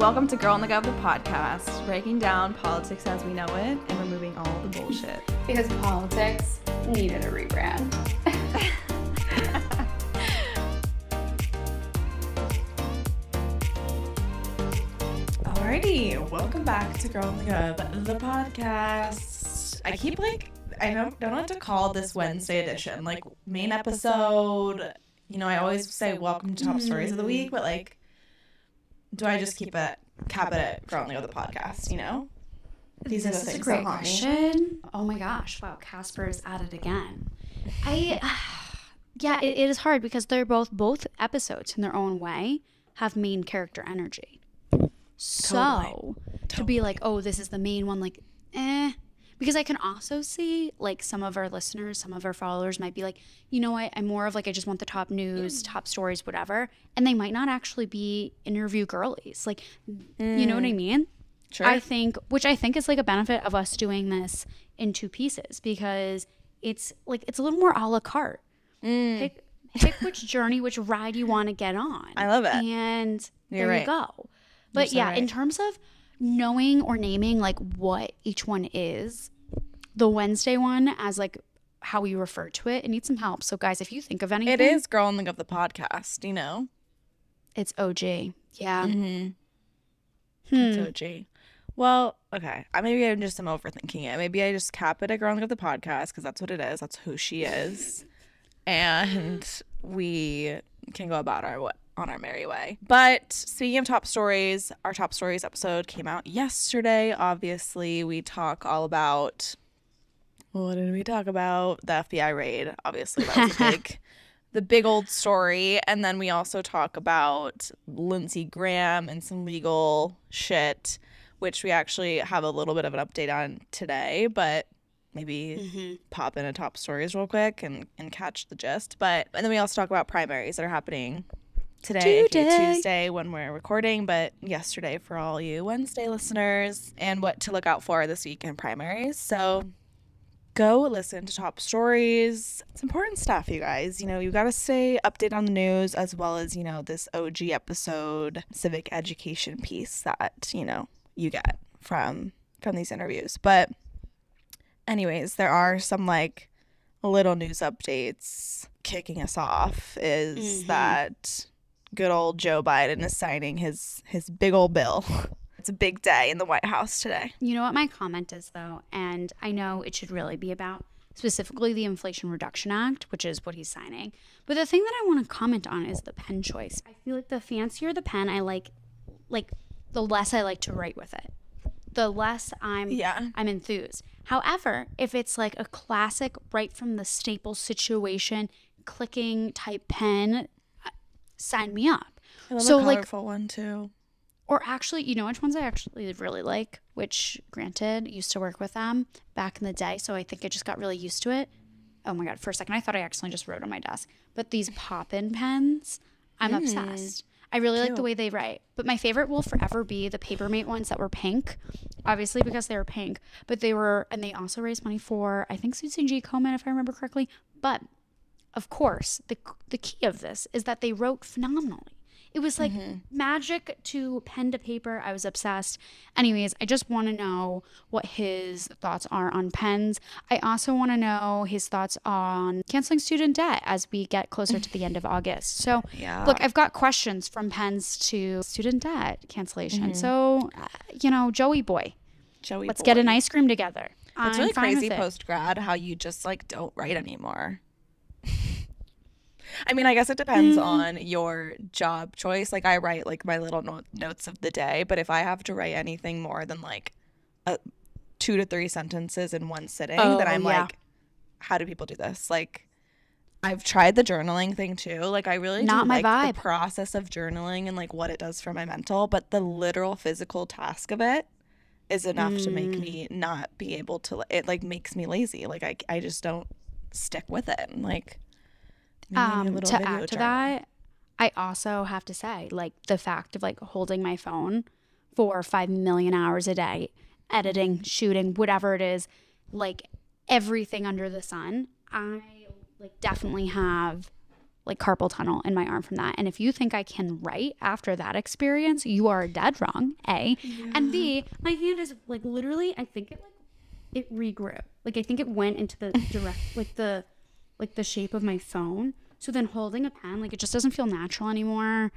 Welcome to Girl on the Gov, the podcast, breaking down politics as we know it and removing all the bullshit. Because politics needed a rebrand. Alrighty, welcome back to Girl on the Gov, the podcast. I don't know what to call this Wednesday edition, like main episode. You know, I always say welcome to top stories of the week, but like, do I just cap it at Girl on the Gov, the podcast, you know? This is a great question. Oh my gosh, wow, Casper's at it again. Yeah, it is hard because they're both episodes in their own way have main character energy. So to be like, oh, this is the main one, like, because I can also see like some of our listeners, some of our followers might be like, you know what, I'm more of like, I just want the top news, top stories, whatever. And they might not actually be interview girlies. Like, you know what I mean? Sure. I think is like a benefit of us doing this in two pieces because it's like, it's a little more a la carte. Pick which journey, which ride you want to get on. I love it. And You're there right. you go. But yeah, in terms of knowing or naming like what each one is, the Wednesday one as like how we refer to it needs some help. So guys, if you think of anything. It is Girl on the Gov, the podcast, you know? It's OG. Yeah. It's OG. Well, okay. Maybe I'm overthinking it. Maybe I just cap it at Girl on the Gov, the podcast because that's what it is. That's who she is. And we can go about on our merry way. But speaking of top stories, our top stories episode came out yesterday. Obviously, we talk all about, what did we talk about? The FBI raid. Obviously, that was the big old story. And then we also talk about Lindsey Graham and some legal shit, which we actually have a little bit of an update on today, but maybe pop in a top stories real quick and catch the gist. And then we also talk about primaries that are happening today, Tuesday when we're recording, but yesterday for all you Wednesday listeners, and what to look out for this week in primaries. So go listen to top stories. It's important stuff, you guys. You know, you got to stay updated on the news as well as, you know, this OG episode civic education piece that, you know, you get from these interviews. But anyways, there are some like little news updates. Kicking us off is that good old Joe Biden is signing his big old bill. It's a big day in the White House today. You know what my comment is, though, and I know it should really be about specifically the Inflation Reduction Act, which is what he's signing. But the thing that I want to comment on is the pen choice. I feel like the fancier the pen I like the less I like to write with it. The less I'm enthused. However, if it's like a classic right from the Staples situation, clicking type pen, sign me up. I love a colorful one too. Or actually, you know which ones I actually really like, which granted, used to work with them back in the day, so I think I just got really used to it. Oh my God, for a second I thought I accidentally just wrote on my desk. But these pop-in pens, I'm obsessed. I really like the way they write. But my favorite will forever be the Papermate ones that were pink, obviously because they were pink. But they also raised money for, I think, Susan G. Komen, if I remember correctly. But of course, the key of this is that they wrote phenomenally. It was like magic to pen to paper. I was obsessed. Anyways, I just want to know what his thoughts are on pens. I also want to know his thoughts on canceling student debt as we get closer to the end of August. So, look, I've got questions from pens to student debt cancellation. So, you know, Joey boy, let's get an ice cream together. It's really crazy post-grad how you just like don't write anymore. I mean, I guess it depends on your job choice. Like I write like my little notes of the day, but if I have to write anything more than like 2 to 3 sentences in one sitting, then I'm like, how do people do this? Like I've tried the journaling thing too. Like I really Not do my like vibe. the process of journaling and like what it does for my mental, but the literal physical task of it is enough to make me not be able to, it like makes me lazy. Like I just don't stick with it. And like to add to that, I also have to say, like, the fact of like holding my phone for 5 million hours a day, editing, shooting, whatever it is, like everything under the sun, I like definitely have like carpal tunnel in my arm from that. And if you think I can write after that experience, you are dead wrong, A. Yeah. And B, my hand is like literally, I think it regrew. Like I think it went into the direct, like the shape of my phone. So then holding a pen, like it just doesn't feel natural anymore.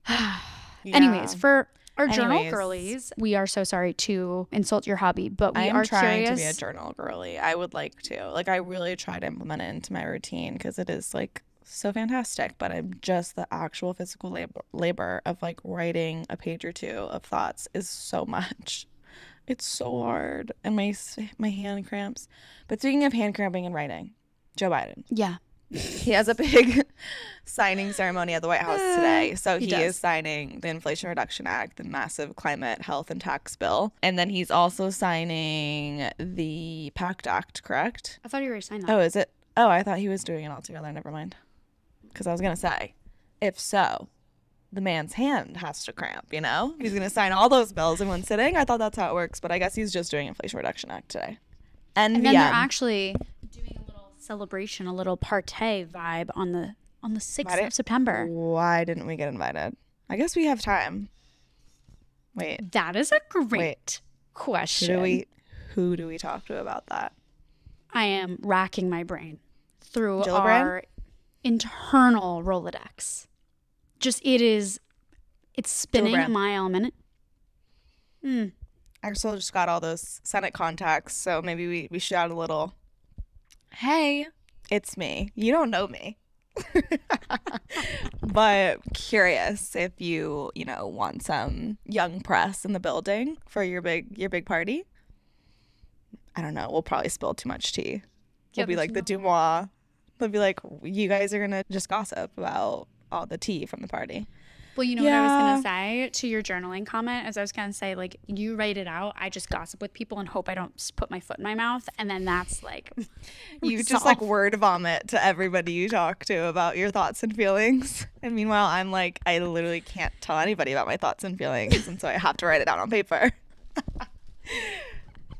Yeah. Anyways, for our journal girlies, we are so sorry to insult your hobby, but we are trying curious. to be a journal girly. I would like to. Like I really try to implement it into my routine because it is like so fantastic, but I'm just the actual physical labor of like writing a page or two of thoughts is so much. It's so hard, and my hand cramps. But speaking of hand cramping and writing, Joe Biden. Yeah. He has a big signing ceremony at the White House today. So he is signing the Inflation Reduction Act, the massive climate, health, and tax bill. And then he's also signing the PACT Act, correct? I thought you already signed that. Oh, is it? Oh, I thought he was doing it all together. Never mind. Because I was going to say, if so, the man's hand has to cramp, you know? He's going to sign all those bills in one sitting. I thought that's how it works, but I guess he's just doing Inflation Reduction Act today. And then they're actually doing a little celebration, a little party vibe on the 6th of September. Why didn't we get invited? I guess we have time. Wait. That is a great question. Who do we talk to about that? I am racking my brain through Gillibrand? Our internal Rolodex. It's spinning Gillibrand. a mile a minute. Axel just got all those Senate contacts, so maybe we shout a little, hey, it's me. You don't know me. But curious if you want some young press in the building for your big party. I don't know. We'll probably spill too much tea. We'll be like the Dumois. They'll be like, you guys are going to just gossip about all the tea from the party. Well, you know what I was going to say to your journaling comment is I was going to say, like, you write it out. I just gossip with people and hope I don't put my foot in my mouth. And then that's like, you just like word vomit to everybody you talk to about your thoughts and feelings. And meanwhile, I'm like, I literally can't tell anybody about my thoughts and feelings. And so I have to write it down on paper.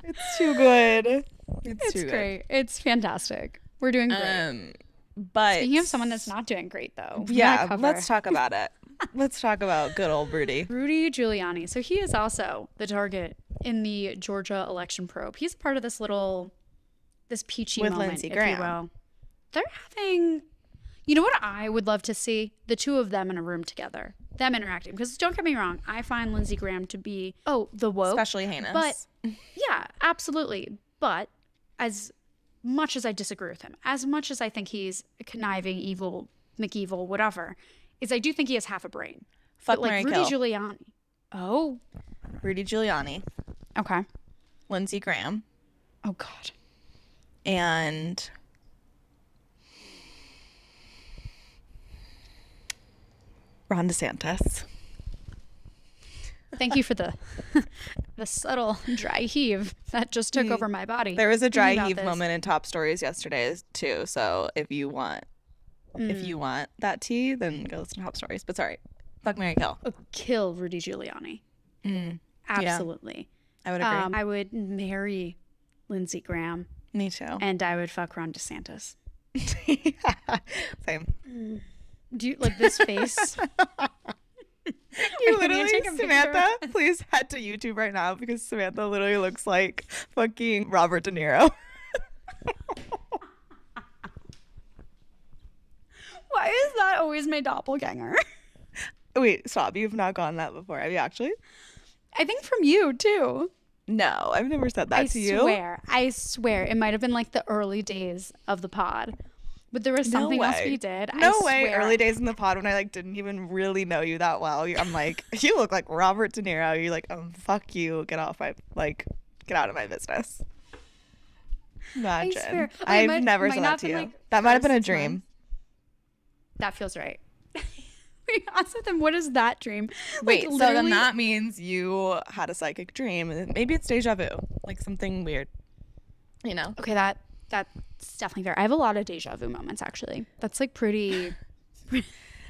It's too good. It's great. It's fantastic. We're doing great. But speaking of someone that's not doing great, though. Yeah, let's talk about it. Let's talk about good old Rudy. Rudy Giuliani. So he is also the target in the Georgia election probe. He's part of this peachy with moment, Lindsey if Graham. you will. They're having, you know what I would love to see? The two of them in a room together. Them interacting. Because don't get me wrong, I find Lindsey Graham to be, the woke. Especially heinous. But, yeah, absolutely. But as much as I disagree with him, as much as I think he's a conniving, evil, McEvil, whatever, is I do think he has half a brain. Fuck, but Mary, Rudy kill. Giuliani. Oh. Rudy Giuliani. Okay. Lindsey Graham. Oh, God. And Ron DeSantis. Thank you for the subtle dry heave that just took over my body. There was a dry heave moment in Top Stories yesterday too. So if you want that tea, then go listen to Top Stories. But sorry, fuck, marry, kill. Kill Rudy Giuliani. Absolutely. Yeah, I would agree. I would marry Lindsey Graham. Me too. And I would fuck Ron DeSantis. Same. Do you like this face? You literally, Samantha, please head to YouTube right now because Samantha literally looks like fucking Robert De Niro. Why is that always my doppelganger? Wait, stop. You've not gotten that before. Have you actually? I think from you, too. No, I've never said that to you. I swear. It might have been like the early days of the pod. But there was something else we did. No way. Early days in the pod when I like didn't even really know you that well. I'm like, you look like Robert De Niro. You're like, fuck you. Get out of my business. Imagine. I've never said that to you. That might have been a dream. That feels right. We asked them, what is that dream? Wait, so then that means you had a psychic dream. Maybe it's deja vu. Like something weird. You know? Okay, that's definitely fair. I have a lot of deja vu moments, actually. That's like pretty...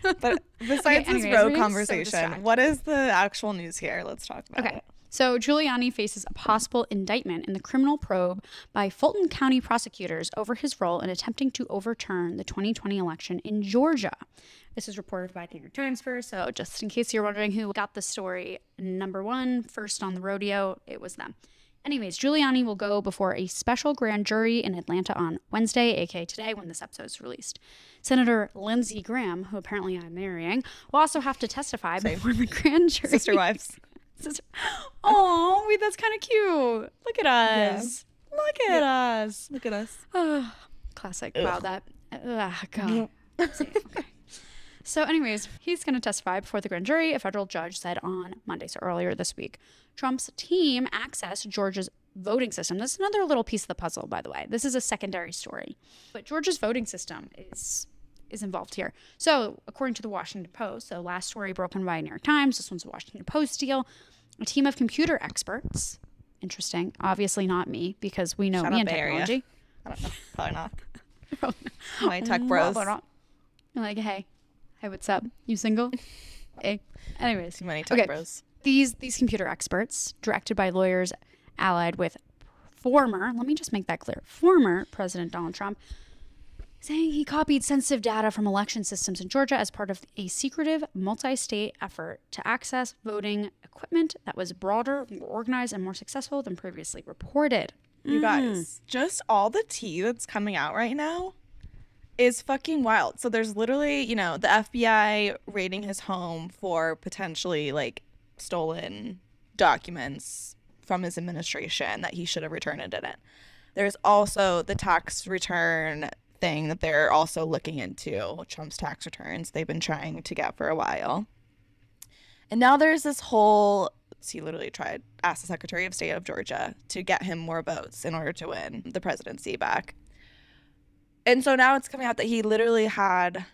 But besides this road conversation, what is the actual news here? Let's talk about it. So Giuliani faces a possible indictment in the criminal probe by Fulton County prosecutors over his role in attempting to overturn the 2020 election in Georgia. This is reported by New York Times first, so just in case you're wondering who got the story number one, first on the rodeo, it was them. Anyways, Giuliani will go before a special grand jury in Atlanta on Wednesday, aka today when this episode is released. Senator Lindsey Graham, who apparently I'm marrying, will also have to testify before the grand jury. Sister wives. Oh, wait, that's kind of cute. Look at us. Yeah. Look at us. Look at us. Classic. Ugh. Wow, that. God. Okay. So anyways, he's going to testify before the grand jury, a federal judge said on Monday, so earlier this week. Trump's team accessed Georgia's voting system. This is another little piece of the puzzle, by the way. This is a secondary story. But Georgia's voting system is involved here. So according to the Washington Post, so last story broken by New York Times, this one's a Washington Post deal, a team of computer experts, interesting, obviously not me, because we know me in technology. I don't know. Probably not. My tech bros. You're like, hey, what's up? You single? Hey. Anyways. Too many tech bros. These computer experts, directed by lawyers allied with former President Donald Trump, saying he copied sensitive data from election systems in Georgia as part of a secretive multi-state effort to access voting equipment that was broader, more organized, and more successful than previously reported. You guys, just all the tea that's coming out right now is fucking wild. So there's literally, the FBI raiding his home for potentially stolen documents from his administration that he should have returned and didn't. There's also the tax return thing that they're also looking into, Trump's tax returns they've been trying to get for a while. And now there's this whole, he literally asked the Secretary of State of Georgia to get him more votes in order to win the presidency back. And so now it's coming out that he literally had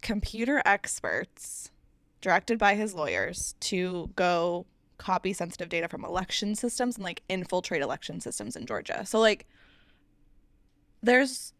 computer experts directed by his lawyers to go copy sensitive data from election systems and infiltrate election systems in Georgia. So there's,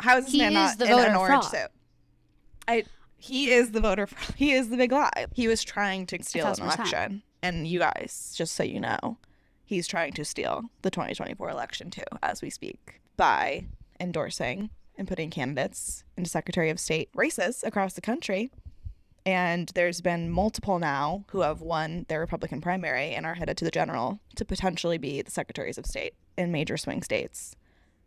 how is this man not in an orange suit? He is the voter. He is the big lie. He was trying to steal an election. And you guys, just so you know, he's trying to steal the 2024 election too, as we speak, by endorsing and putting candidates into Secretary of State races across the country. And there's been multiple now who have won their Republican primary and are headed to the general to potentially be the Secretaries of State in major swing states.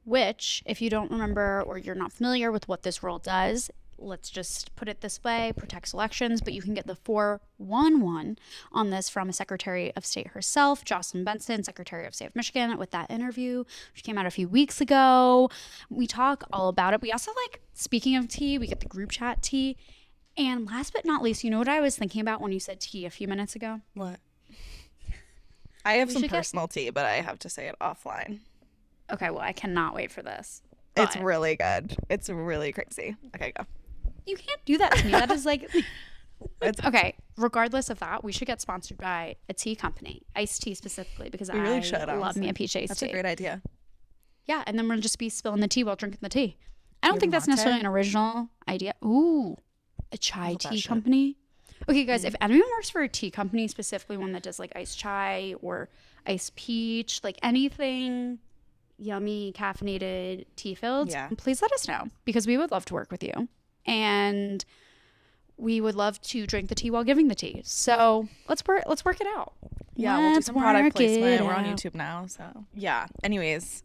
Which, if you don't remember or you're not familiar with what this role does, let's just put it this way, protects elections, but you can get the 411 on this from a Secretary of State herself, Jocelyn Benson, Secretary of State of Michigan, with that interview, which came out a few weeks ago. We talk all about it. We also speaking of tea, we get the group chat tea. And last but not least, you know what I was thinking about when you said tea a few minutes ago? What? I have some personal tea, but I have to say it offline. Okay, well, I cannot wait for this. It's really good. It's really crazy. Okay, go. You can't do that to me. That is okay, regardless of that, we should get sponsored by a tea company, iced tea specifically, because I really love me a peach iced tea. That's a great idea. Yeah, and then we'll just be spilling the tea while drinking the tea. I don't think that's necessarily an original idea. Ooh, a chai tea company. Okay, guys, if anyone works for a tea company, specifically one that does iced chai or iced peach, anything yummy, caffeinated, tea filled, please let us know, because we would love to work with you. And we would love to drink the tea while giving the tea. So let's work it out. Yeah, we'll do some product placement. We're on YouTube now, so yeah. Anyways,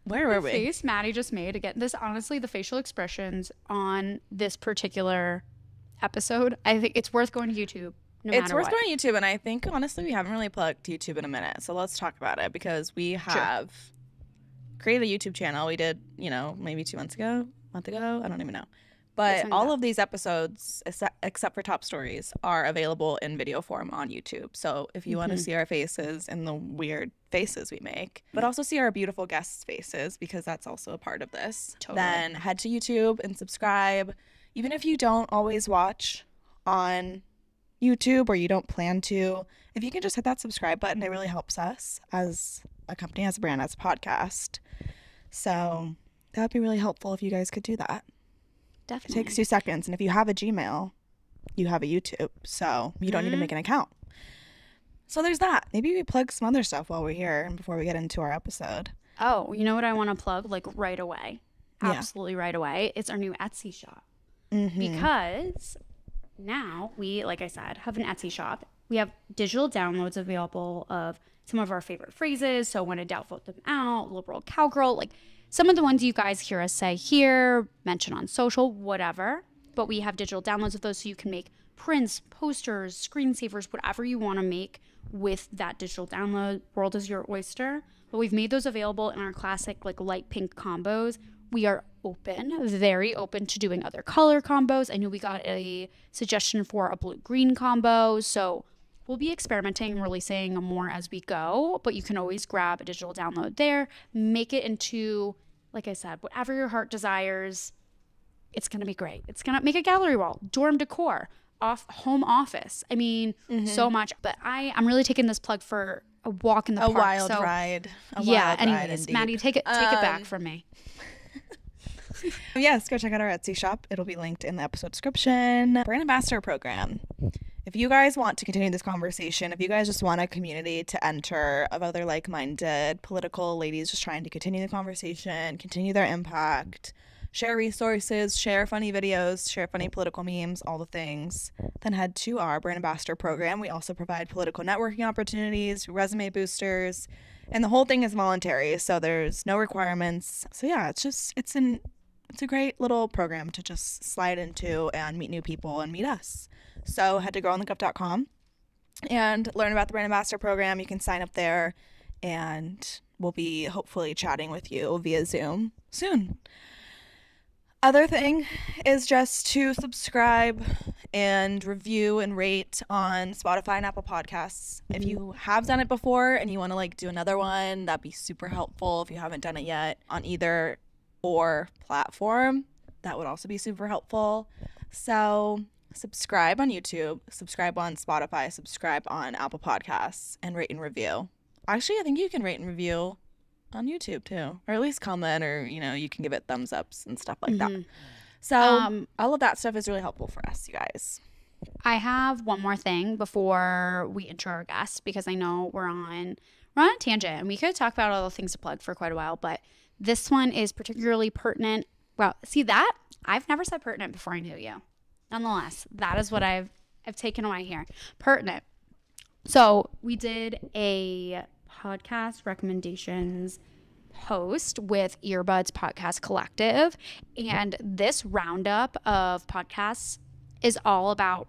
where were we? The face Maddie just made, again, honestly, the facial expressions on this particular episode, I think it's worth going to YouTube. It's worth going to YouTube, and I think honestly we haven't really plugged YouTube in a minute, so let's talk about it, because we have created a YouTube channel. We did, maybe 2 months ago, month ago, I don't even know. But all of these episodes, except for top stories, are available in video form on YouTube. So if you want to see our faces and the weird faces we make, but also see our beautiful guests' faces, because that's also a part of this, then head to YouTube and subscribe. Even if you don't always watch on YouTube or you don't plan to, if you can just hit that subscribe button, it really helps us as a company, as a brand, as a podcast. So that would be really helpful if you guys could do that. Definitely. It takes 2 seconds. And if you have a Gmail, you have a YouTube. So you don't need to make an account. So there's that. Maybe we plug some other stuff while we're here and before we get into our episode. Oh, you know what I want to plug like right away? Yeah. Absolutely right away. It's our new Etsy shop. Mm-hmm. Because now we, like I said, have an Etsy shop. We have digital downloads available of some of our favorite phrases. So when in doubt, vote them out, liberal cowgirl, like some of the ones you guys hear us say here, mention on social, whatever. But we have digital downloads of those so you can make prints, posters, screensavers, whatever you want to make with that digital download. World is your oyster. But we've made those available in our classic like light pink combos. We are open, very open to doing other color combos. I know we got a suggestion for a blue-green combo. So we'll be experimenting and releasing more as we go. But you can always grab a digital download there, make it into, like I said, whatever your heart desires. It's going to be great. It's going to make a gallery wall, dorm decor, home office. I mean, so much. But I'm really taking this plug for a walk in the park. Wild ride. Anyways, Maddie, take it back from me. Yes, go check out our Etsy shop. It'll be linked in the episode description. Brand Ambassador Program. If you guys want to continue this conversation, if you guys just want a community to enter of other like-minded political ladies just trying to continue the conversation, continue their impact, share resources, share funny videos, share funny political memes, all the things, then head to our Brand Ambassador Program. We also provide political networking opportunities, resume boosters, and the whole thing is voluntary, so there's no requirements. So yeah, it's a great little program to just slide into and meet new people and meet us. So head to growonthecup.com and learn about the Brand Ambassador Program. You can sign up there, and we'll be hopefully chatting with you via Zoom soon. Other thing is just to subscribe and review and rate on Spotify and Apple Podcasts. If you have done it before and you want to like do another one, that'd be super helpful. If you haven't done it yet on either or platform, that would also be super helpful. So subscribe on YouTube, subscribe on Spotify, subscribe on Apple Podcasts, and rate and review. Actually, I think you can rate and review on YouTube too, or at least comment, or you can give it thumbs ups and stuff like that. So all of that stuff is really helpful for us, you guys. I have one more thing before we intro our guests, because I know we're on a tangent and we could talk about all the things to plug for quite a while, but this one is particularly pertinent. Well, see that? I've never said pertinent before I knew you. Nonetheless, that is what I've taken away here. Pertinent. So we did a podcast recommendations post with Earbuds Podcast Collective, and this roundup of podcasts is all about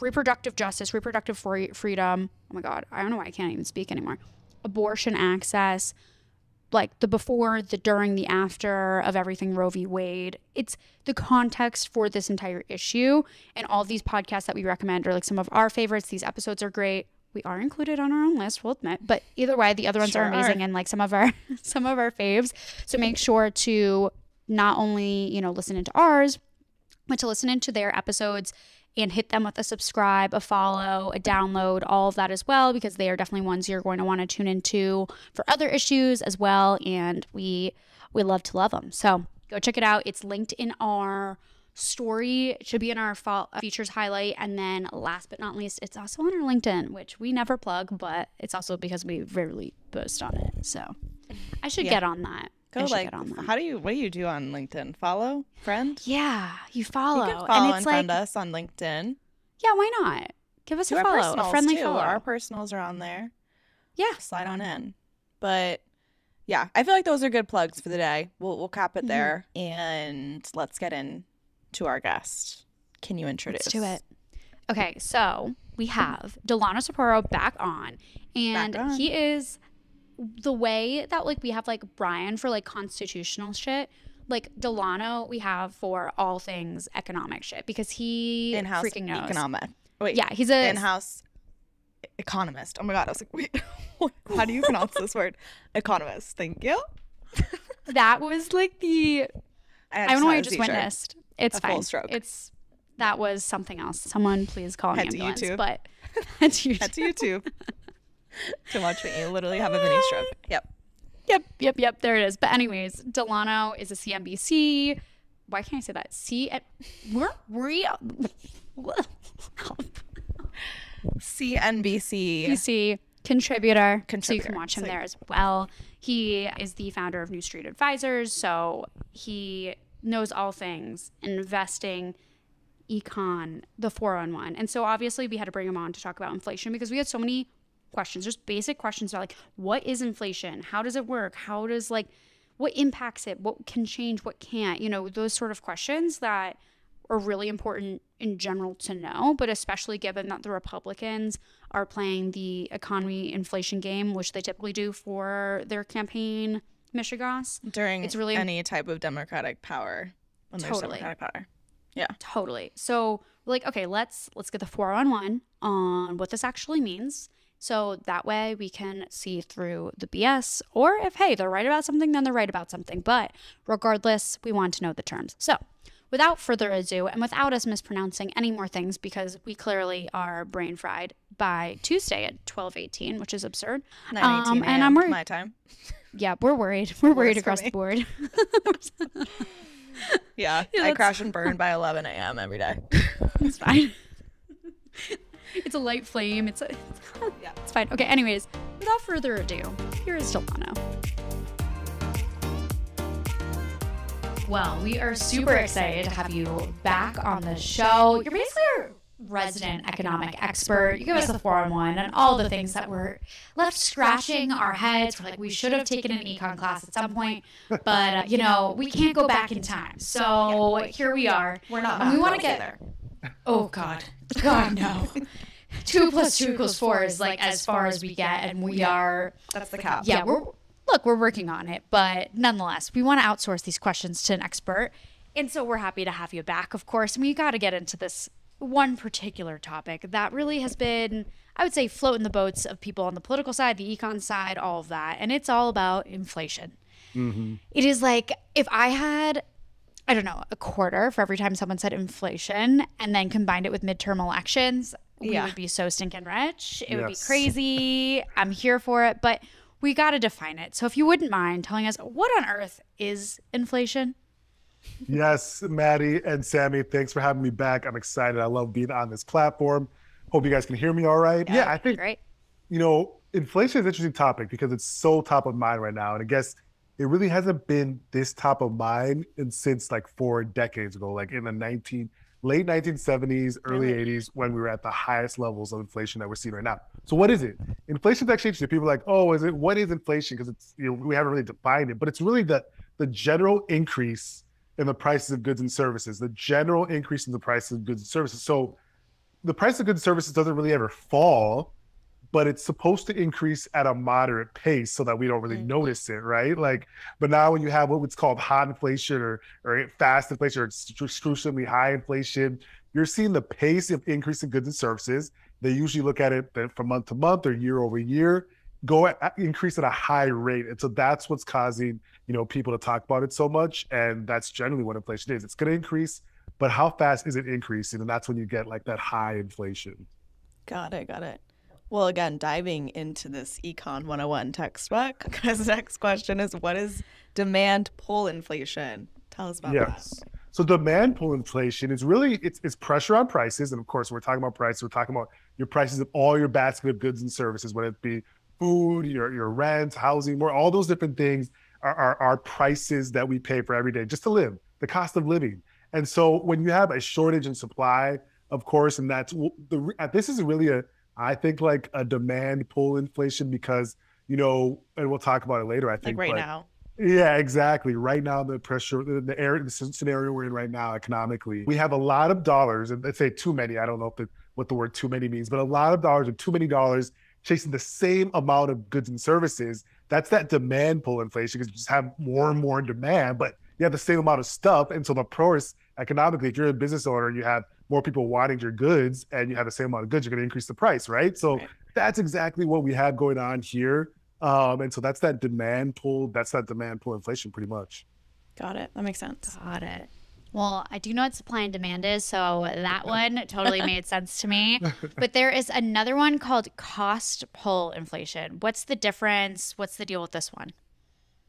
reproductive justice, reproductive freedom. Oh my God, I don't know why I can't even speak anymore. Abortion access, like the before, the during, the after of everything Roe v. Wade. It's the context for this entire issue, and all these podcasts that we recommend are like some of our favorites. These episodes are great. We are included on our own list, we'll admit, but either way, the other ones are amazing and like some of our faves. So make sure to not only listen into ours, but to listen into their episodes and hit them with a subscribe, a follow, a download, all of that as well, because they are definitely ones you're going to want to tune into for other issues as well. And we love to love them. So go check it out. It's linked in our story. It should be in our features highlight. And then last but not least, it's also on our LinkedIn, which we never plug, but it's also because we rarely post on it. So I should get on that. What do you do on LinkedIn? Follow? Friend? Yeah, you follow. You can follow and friend us on LinkedIn. Yeah, why not? Give us a follow, a friendly follow. Our personals are on there. Yeah. Slide on in. But yeah, I feel like those are good plugs for the day. We'll cap it there, and let's get into our guest. Can you introduce? Let's do it. Okay, so we have Delano Saporu back on, and he is the way that like we have like Brian for like constitutional shit. Like Delano we have for all things economic shit, because he in-house freaking knows. Economic. Wait, yeah, he's a in-house economist. Oh my God, I was like, wait, how do you pronounce this word? Economist. Thank you. That was like the I don't know what I just witnessed. It's fine. Full stroke. That was something else. Someone please call an ambulance. YouTube. But head to YouTube. To watch me literally have a mini stroke. Yep. There it is. But anyways, Delano is a CNBC. Why can't I say that? CNBC Contributor. So you Contributor. can watch him Sweet. there as well. He is the founder of New Street Advisors. So he knows all things investing, econ, the 411. And so obviously we had to bring him on to talk about inflation because we had so many questions, just basic questions about like, what is inflation? How does it work? How does what impacts it? What can change? What can't? Those sort of questions that are really important in general to know, but especially given that the Republicans are playing the economy inflation game, which they typically do for their campaign mishegas. During it's really any type of Democratic power. When there's Democratic power. Yeah. Totally. So we're like, okay, let's get the 4-on-1 on what this actually means. So that way we can see through the BS, or if, hey, they're right about something, then they're right about something. But regardless, we want to know the terms. So without further ado, and without us mispronouncing any more things, because we clearly are brain fried by Tuesday at 12:18, which is absurd. 9:18 and I'm worried. my time. Yeah, we're worried. We're worried Works for across me. the board. Yeah, I crash and burn by 11 a.m. every day. It's fine. It's a light flame. It's fine. Okay, anyways, without further ado, here is Delano. Well, we are super excited to have you back on the show. You're basically our resident economic expert. You give us the 4-on-1 and all the things that were left scratching our heads. We're like, we should have taken an econ class at some point, but we can't go back in time. So here we are. We're not. And we want to get there. Oh God, no. 2 + 2 = 4 is like as far as we get, and we are. That's the cap. Yeah, we're working on it, but nonetheless, we want to outsource these questions to an expert, and so we're happy to have you back, of course. And we got to get into this one particular topic that really has been, I would say, floating the boats of people on the political side, the econ side, all of that, and it's all about inflation. Mm-hmm. It is like if I had, I don't know, a quarter for every time someone said inflation and then combined it with midterm elections, we would be so stinking rich. It would be crazy. I'm here for it, but we got to define it. So if you wouldn't mind telling us, what on earth is inflation? Yes, Maddie and Sammy, thanks for having me back. I'm excited. I love being on this platform. Hope you guys can hear me all right. Yeah, I think, great. Inflation is an interesting topic because it's so top of mind right now. And I guess it really hasn't been this top of mind since like 4 decades ago, like in the late 1970s, early 80s, when we were at the highest levels of inflation that we're seeing right now. So what is it? Inflation is actually interesting. People are like, oh, what is inflation? Because it's, we haven't really defined it, but it's really the general increase in the prices of goods and services, the general increase in the price of goods and services. So the price of goods and services doesn't really ever fall, but it's supposed to increase at a moderate pace so that we don't really notice it, right? But now when you have what's called hot inflation or fast inflation or excruciatingly high inflation, you're seeing the pace of increase in goods and services. They usually look at it from month to month or year over year, increase at a high rate. And so that's what's causing, people to talk about it so much. And that's generally what inflation is. It's going to increase, but how fast is it increasing? And that's when you get like that high inflation. Got it. Well, again, diving into this Econ 101 textbook, because the next question is, what is demand pull inflation? Tell us about that. So demand pull inflation is really, it's pressure on prices. And of course, we're talking about prices. We're talking about your prices of all your basket of goods and services, whether it be food, your rent, housing, all those different things are prices that we pay for every day just to live, the cost of living. And so when you have a shortage in supply, of course, and this is really I think like a demand pull inflation because, and we'll talk about it later, I think. Like right now. Yeah, exactly. Right now, the pressure, the scenario we're in right now economically, we have a lot of dollars, and let's say too many, I don't know what the word too many means, but a lot of dollars or too many dollars chasing the same amount of goods and services. That's that demand pull inflation because you just have more and more demand, but you have the same amount of stuff. And so of course, economically, if you're a business owner, you have more people wanting your goods and you have the same amount of goods, you're going to increase the price, right? So that's exactly what we have going on here. And so that's that demand pull inflation pretty much. Got it. That makes sense. Got it. Well, I do know what supply and demand is, so that one totally made sense to me. But there is another one called cost pull inflation. What's the difference? What's the deal with this one?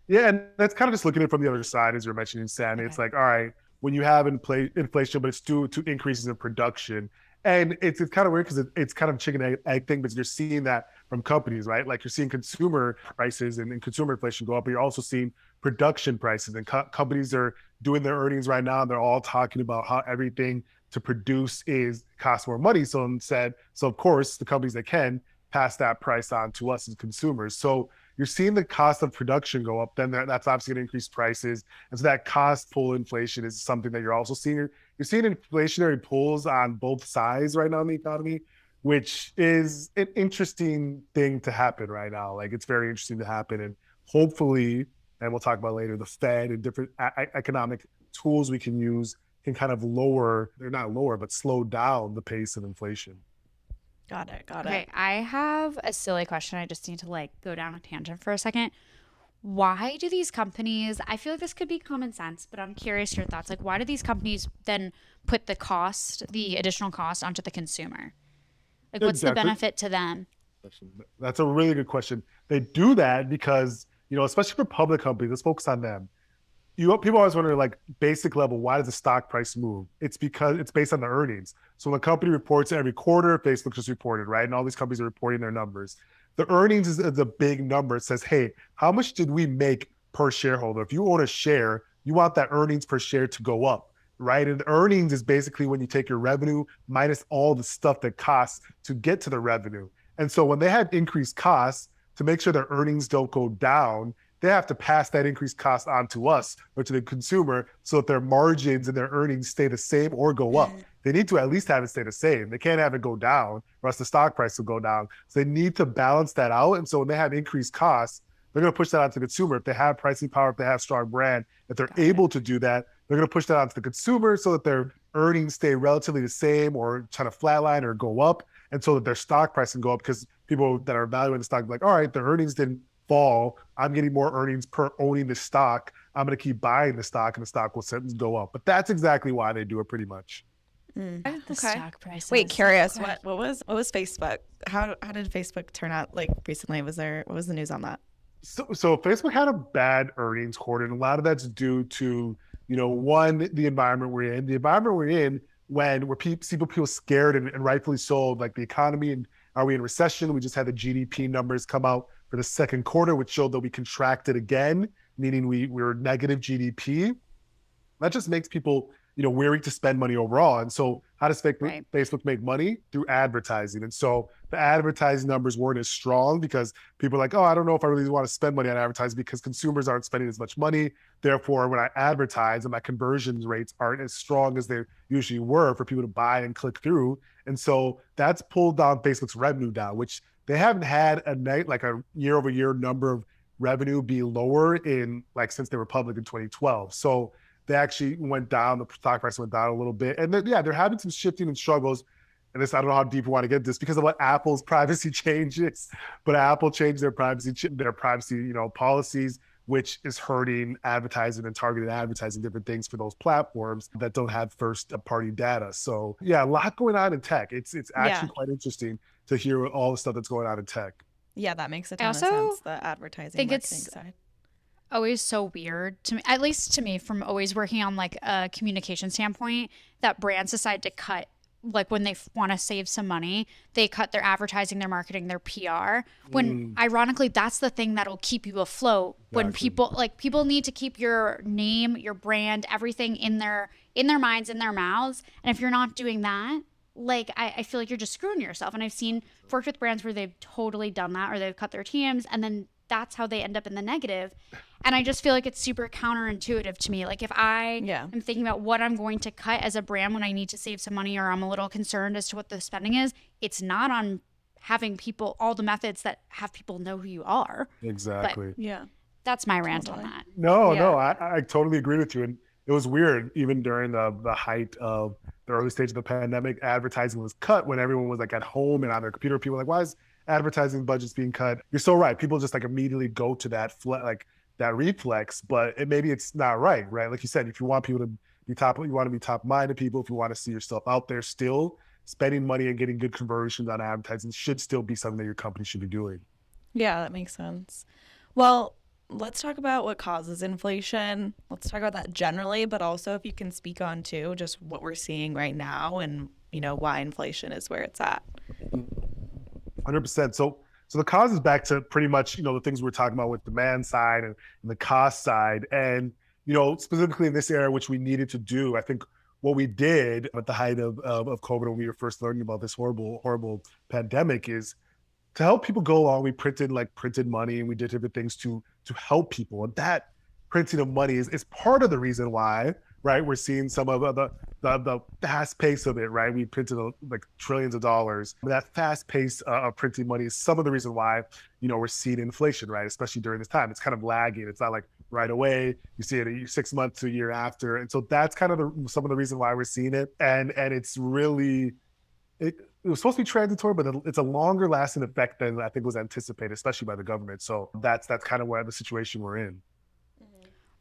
Yeah, and that's kind of just looking at it from the other side, as you're mentioning, Sammy. Okay. It's like, all right, when you have inflation, but it's due to increases in production. And it's kind of weird because it's kind of chicken egg thing, but you're seeing that from companies, right? Like you're seeing consumer prices and consumer inflation go up, but you're also seeing production prices, and companies are doing their earnings right now. And they're all talking about how everything to produce costs more money. So of course, the companies that can pass that price on to us as consumers. So you're seeing the cost of production go up, then that's obviously going to increase prices. And so that cost pull inflation is something that you're also seeing. You're seeing inflationary pulls on both sides right now in the economy, which is an interesting thing to happen right now. Like it's very interesting to happen. And hopefully, and we'll talk about later, the Fed and different economic tools we can use can kind of slow down the pace of inflation. Got it. Okay, I have a silly question. I just need to go down a tangent for a second. Why do these companies, I feel like this could be common sense, but I'm curious your thoughts. Why do these companies then put the additional cost onto the consumer? What's the benefit to them? That's a really good question. They do that because, especially for public companies, let's focus on them. People always wonder, basic level, why does the stock price move? It's because it's based on the earnings. So when a company reports every quarter, Facebook just reported, right? And all these companies are reporting their numbers. The earnings is a big number. It says, hey, how much did we make per shareholder? If you own a share, you want that earnings per share to go up, right? And the earnings is basically when you take your revenue minus all the stuff that costs to get to the revenue. And so when they have increased costs, to make sure their earnings don't go down, they have to pass that increased cost on to us or to the consumer so that their margins and their earnings stay the same or go up. They need to at least have it stay the same. They can't have it go down or else the stock price will go down. So they need to balance that out. And so when they have increased costs, they're going to push that onto the consumer. If they have pricing power, if they have strong brand, if they're able to do that, they're going to push that onto the consumer so that their earnings stay relatively the same or try to flatline or go up. And so that their stock price can go up because people that are valuing the stock are like, all right, the earnings didn't fall. I'm getting more earnings per owning the stock. I'm going to keep buying the stock and the stock will go up. But that's exactly why they do it pretty much. The stock prices. Wait, curious. What was Facebook? How did Facebook turn out recently? What was the news on that? So Facebook had a bad earnings quarter, and a lot of that's due to, one, the environment we're in. The environment we're in where people feel scared and rightfully so, like the economy, and are we in recession? We just had the GDP numbers come out for the second quarter, which showed that we contracted again, meaning we were negative GDP. That just makes people, wary to spend money overall. And so how does Facebook make money? Through advertising. And so the advertising numbers weren't as strong because people are like, oh, I don't know if I really want to spend money on advertising because consumers aren't spending as much money. Therefore, when I advertise and my conversion rates aren't as strong as they usually were for people to buy and click through. And so that's pulled down Facebook's revenue down, which they haven't had a year over year number of revenue be lower since they were public in 2012. So they actually went down, the stock price went down a little bit. And they're having some shifting and struggles. And I don't know how deep we want to get this because of what Apple's privacy changes, but Apple changed their privacy policies, which is hurting advertising and targeted advertising, different things for those platforms that don't have first party data. So a lot going on in tech. It's actually quite interesting to hear all the stuff that's going on in tech. Yeah, that makes a ton of sense. The advertising marketing side. Always so weird to me, at least to me, from always working on a communication standpoint, that brands decide to cut, when they want to save some money, they cut their advertising, their marketing, their PR, when ironically that's the thing that'll keep you afloat. Exactly. When people need to keep your name, your brand, everything in their minds, in their mouths, and if you're not doing that, I feel like you're just screwing yourself. And I've worked with brands where they've totally done that, or they've cut their teams, and then that's how they end up in the negative. And I just feel like it's super counterintuitive to me. If I am thinking about what I'm going to cut as a brand when I need to save some money, or I'm a little concerned as to what the spending is, it's not on having all the methods that have people know who you are. Exactly. But that's my rant on that. No, I totally agree with you. And it was weird, even during the height of the early stage of the pandemic, advertising was cut when everyone was at home and on their computer. People were like, why is advertising budgets being cut? You're so right. People just immediately go to that that reflex, but maybe it's not right? Like you said, if you want people to be you want to be top-minded people, if you want to see yourself out there still, spending money and getting good conversions on advertising should still be something that your company should be doing. Yeah, that makes sense. Well, let's talk about what causes inflation. Let's talk about that generally, but also if you can speak on too, just what we're seeing right now and, you know, why inflation is where it's at. 100%. So the cause is back to pretty much, you know, the things we're talking about with demand side and the cost side. And, you know, specifically in this era, which we needed to do, I think what we did at the height of COVID when we were first learning about this horrible pandemic is to help people go along. We printed money and we did different things to help people. And that printing of money is part of the reason why, right, we're seeing some of the fast pace of it, right? We printed like trillions of dollars. That fast pace of printing money is some of the reason why, you know, we're seeing inflation, right? Especially during this time. It's kind of lagging. It's not like right away. You see it 6 months to a year after. And so that's kind of some of the reason why we're seeing it. And it's really, it was supposed to be transitory, but it's a longer lasting effect than I think was anticipated, especially by the government. So that's kind of where the situation we're in.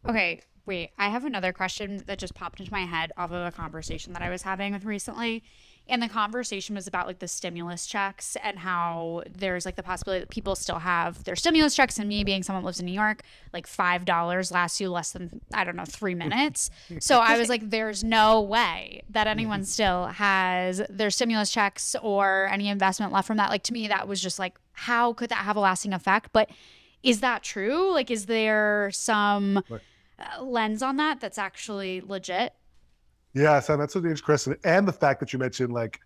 Okay, wait, I have another question that just popped into my head off of a conversation that I was having with recently. And the conversation was about like the stimulus checks and how there's like the possibility that people still have their stimulus checks. And me being someone who lives in New York, like $5 lasts you less than, I don't know, 3 minutes. So I was like, there's no way that anyone still has their stimulus checks or any investment left from that. Like to me, that was just like, how could that have a lasting effect? But is that true? Like, is there some lens on that that's actually legit? Yeah, so that's an interesting question. And the fact that you mentioned like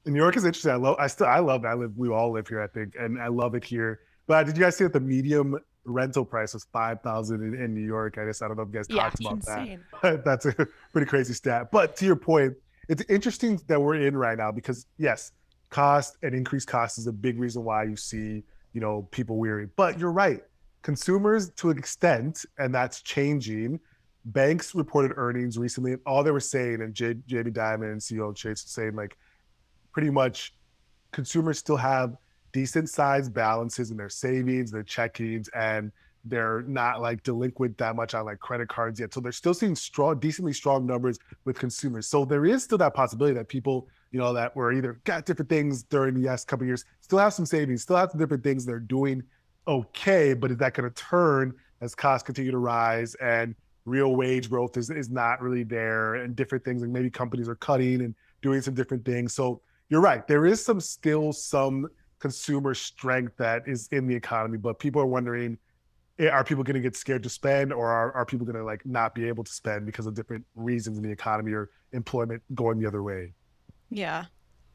New York is interesting. I love it. We all live here, I think, and I love it here. But did you guys see that the medium rental price was $5,000 in New York? I don't know if you guys talked about insane. that. That's a pretty crazy stat. But to your point, it's interesting that we're in right now because yes, cost and increased cost is a big reason why you see, you know, people weary. But you're right. Consumers to an extent, and that's changing. Banks reported earnings recently, and all they were saying, and Jamie Dimon and CEO Chase were saying, like, pretty much consumers still have decent sized balances in their savings, their checkings, and they're not like delinquent that much on like credit cards yet. So they're still seeing decently strong numbers with consumers. So there is still that possibility that people, you know, that were either got different things during the last couple of years, still have some savings, still have some different things they're doing okay, but is that going to turn as costs continue to rise and real wage growth is not really there and different things, and maybe companies are cutting and doing some different things. So you're right. There is still some consumer strength that is in the economy, but people are wondering, are people going to get scared to spend, or are people going to like not be able to spend because of different reasons in the economy or employment going the other way? Yeah.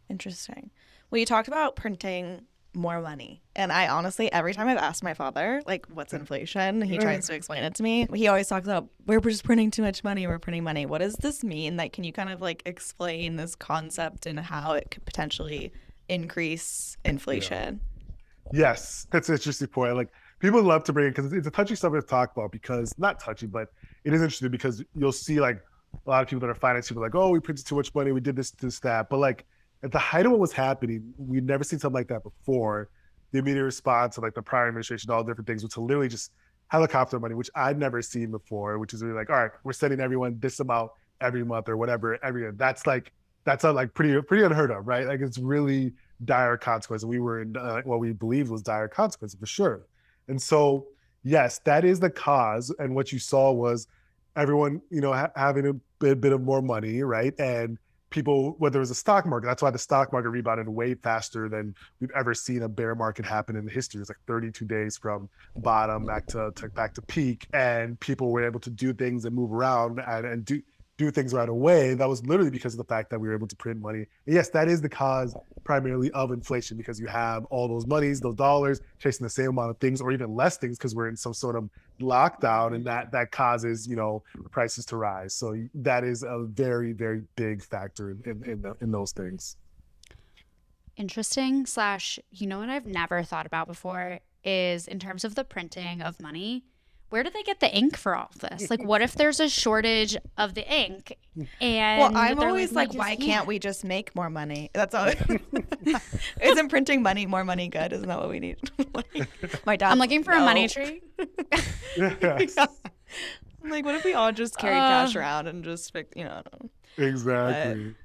Interesting. Well, you talked about printing more money. And I honestly, every time I've asked my father, like, what's inflation? He tries to explain it to me. He always talks about, we're just printing too much money. We're printing money. What does this mean? Like, can you kind of like explain this concept and how it could potentially increase inflation? Yeah. Yes, that's an interesting point. Like, people love to bring it because it's a touchy subject to talk about, because not touchy, but it is interesting because you'll see like a lot of people that are finance people like, oh, we printed too much money. We did this, that. But like, at the height of what was happening, we'd never seen something like that before. The immediate response of like the prior administration, all different things, was to literally just helicopter money, which I'd never seen before, which is really like, all right, we're sending everyone this amount every month or whatever, every year. That's pretty unheard of, right? Like, it's really dire consequence. We were in what we believed was dire consequence for sure. And so, yes, that is the cause. And what you saw was everyone, you know, having a bit of more money, right? And people, whether it was a stock market, that's why the stock market rebounded way faster than we've ever seen a bear market happen in the history. It's like 32 days from bottom back to peak, and people were able to do things and move around and do things right away. That was literally because of the fact that we were able to print money. And yes, that is the cause primarily of inflation, because you have all those monies, those dollars chasing the same amount of things or even less things because we're in some sort of lockdown, and that causes, you know, prices to rise. So that is a very, very big factor in those things. Interesting / you know what I've never thought about before is in terms of the printing of money, where do they get the ink for all of this? Like, what if there's a shortage of the ink? And well, I'm always like, why can't we just make more money? That's all. Isn't printing more money good? Isn't that what we need? Like, my dad. I'm looking for a money tree. Yes. Yeah. I'm like, what if we all just carry cash around and just, you know? Exactly.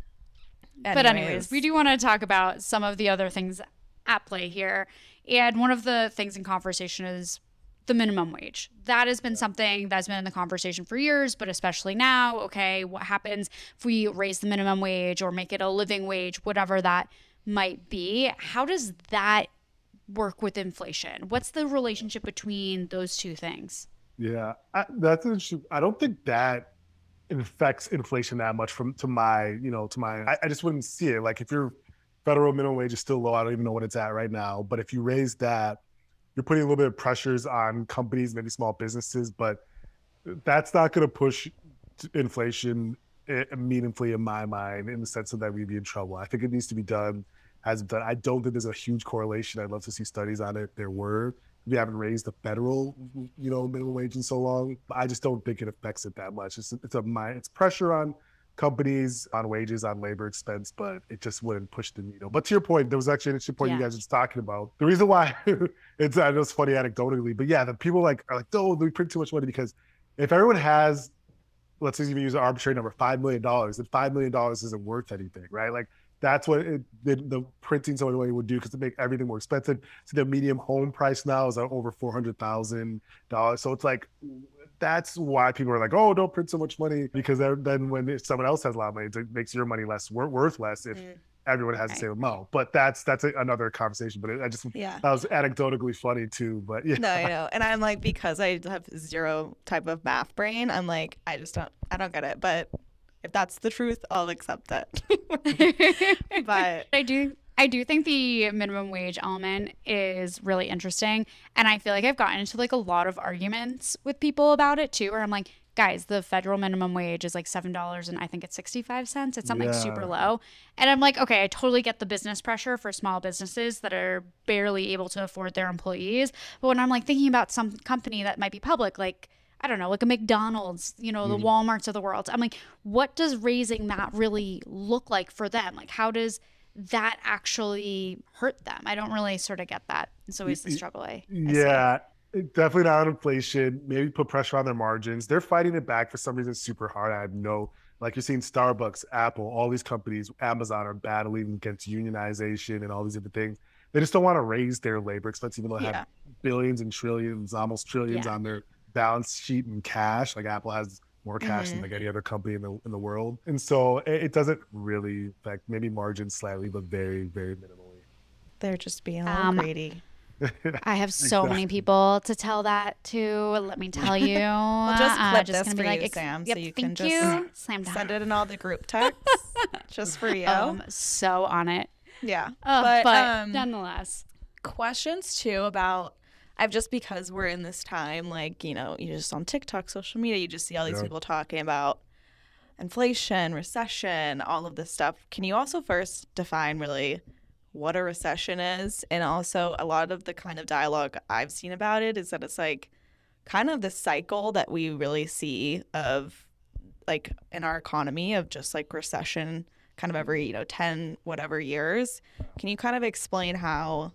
But anyways, we do want to talk about some of the other things at play here. And one of the things in conversation is the minimum wage. That has been something that's been in the conversation for years, but especially now. Okay, what happens if we raise the minimum wage or make it a living wage, whatever that might be? How does that work with inflation? What's the relationship between those two things? Yeah, that's interesting. I don't think that affects inflation that much I just wouldn't see it. Like if your federal minimum wage is still low, I don't even know what it's at right now. But if you raise that, you're putting a little bit of pressures on companies, maybe small businesses, but that's not going to push inflation meaningfully in my mind, in the sense of that we'd be in trouble. I think it needs to be done, has been done. I don't think there's a huge correlation. I'd love to see studies on it. There were. We haven't raised the federal, minimum wage in so long. I just don't think it affects it that much. It's pressure on companies, on wages, on labor expense, but it just wouldn't push the needle. But to your point, there was actually an interesting point you guys were just talking about. The reason why I know it's funny anecdotally, but yeah, the people are like, oh, we print too much money, because if everyone has, let's just even use an arbitrary number, $5 million, then $5 million isn't worth anything, right? Like that's what the printing so much money would do, because to make everything more expensive. So the median home price now is over $400,000. So it's like, that's why people are like, oh, don't print so much money, because then when someone else has a lot of money, it makes your money worth less if everyone has the same amount. But that's another conversation. But that was anecdotally funny too. But yeah. No, I know. And I'm like, because I have zero type of math brain, I'm like, I don't get it. But if that's the truth, I'll accept it. But I do think the minimum wage element is really interesting. And I feel like I've gotten into like a lot of arguments with people about it too, where I'm like, guys, the federal minimum wage is like $7 and I think it's 65 cents. It's something super low. And I'm like, okay, I totally get the business pressure for small businesses that are barely able to afford their employees. But when I'm like thinking about some company that might be public, like, I don't know, like a McDonald's, the Walmarts of the world, I'm like, what does raising that really look like for them? Like, how does that actually hurt them? I don't really sort of get that. It's always the struggle I see. Definitely not on inflation. Maybe put pressure on their margins. They're fighting it back for some reason super hard. I have like you're seeing Starbucks, Apple, all these companies, Amazon are battling against unionization and all these different things. They just don't want to raise their labor expense, even though they have billions and trillions, almost trillions on their balance sheet in cash. Like Apple has more cash than like any other company in the world. And so it doesn't really affect, maybe margins slightly, but very, very minimally. They're just being a little greedy. I have so many people to tell that to. Let me tell you. We'll just clip just this for like, you, Sam, yep, so you thank can you. just send it in all the group texts just for you. So on it. Yeah. But nonetheless. Questions too about, because we're in this time, like, you just on TikTok, social media, you just see all these people talking about inflation, recession, all of this stuff. Can you also first define really what a recession is? And also, a lot of the kind of dialogue I've seen about it is that it's like kind of the cycle that we really see of like in our economy of just like recession kind of every 10 whatever years. Can you kind of explain how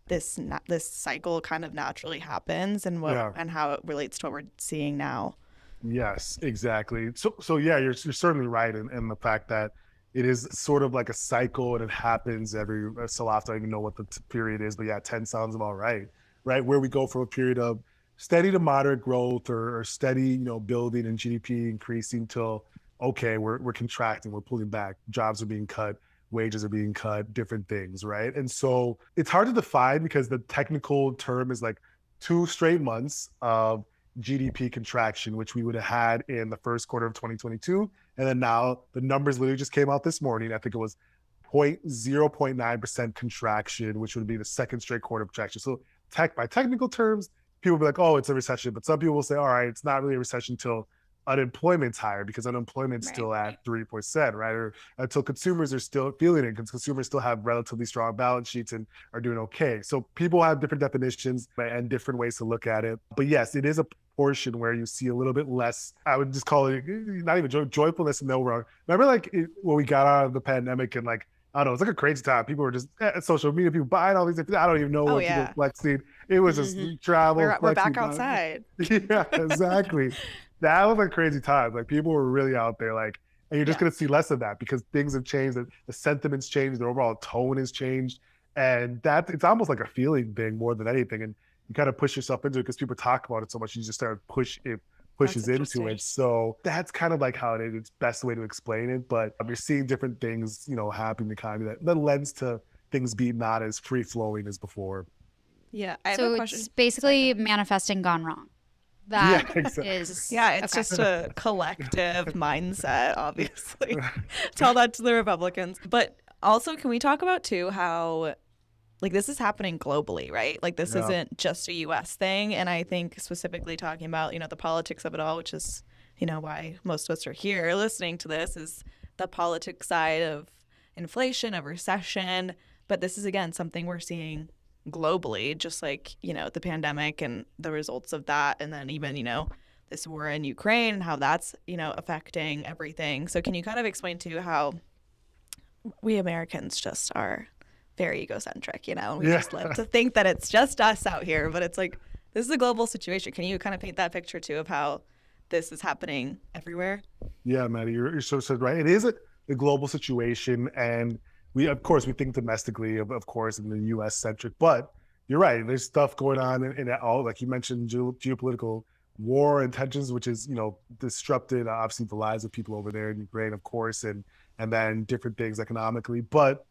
this cycle kind of naturally happens and and how it relates to what we're seeing now? Yes, exactly. So yeah, you're certainly right in the fact that it is sort of like a cycle, and it happens every so often. I don't even know what the period is, but yeah, 10 sounds about right? Where we go from a period of steady to moderate growth or steady, building and GDP increasing till, okay, we're contracting, we're pulling back, jobs are being cut, wages are being cut, different things, right? And so it's hard to define, because the technical term is like 2 straight months of GDP contraction, which we would have had in the first quarter of 2022. And then now the numbers literally just came out this morning. I think it was 0.9% contraction, which would be the second straight quarter of contraction. So by technical terms, people will be like, oh, it's a recession. But some people will say, all right, it's not really a recession until unemployment's higher, because unemployment's still at 3%, right? Or until consumers are still feeling it, because consumers still have relatively strong balance sheets and are doing okay. So people have different definitions and different ways to look at it. But yes, it is a portion where you see a little bit less, I would just call it not even joyfulness in the overall. Remember when we got out of the pandemic and like, I don't know, it's like a crazy time. People were just social media, people buying all these things. I don't even know what people were flexing. It was just travel. We're back outside. Yeah, exactly. That was a crazy time. Like people were really out there, like, and you're just going to see less of that because things have changed. The sentiment's changed. The overall tone has changed. And that it's almost like a feeling thing more than anything. And you kind of push yourself into it because people talk about it so much. You just start pushes That's into interesting. it. So that's kind of like how it is. It's the best way to explain it. But you're seeing different things, happening in the economy that lends to things being not as free flowing as before. Yeah, I have So a question. it's basically manifesting gone wrong. That exactly. is Yeah, it's okay. just a collective mindset, obviously. Tell that to the Republicans. But also, can we talk about too how like this is happening globally, right? Like this Yeah. isn't just a US thing. And I think specifically talking about, the politics of it all, which is, why most of us are here listening to this, is the politics side of inflation, of recession. But this is again something we're seeing globally, just like, the pandemic and the results of that. And then even, this war in Ukraine and how that's, affecting everything. So can you kind of explain to how we Americans just are very egocentric, and we just love to think that it's just us out here, but it's like, this is a global situation. Can you kind of paint that picture too of how this is happening everywhere? Yeah, Maddie, you're so right. It is a global situation, and we think domestically, of course, in the U.S. centric. But you're right. There's stuff going on in all, like you mentioned, geopolitical war and tensions, which is disrupted obviously the lives of people over there in Ukraine, of course, and then different things economically. But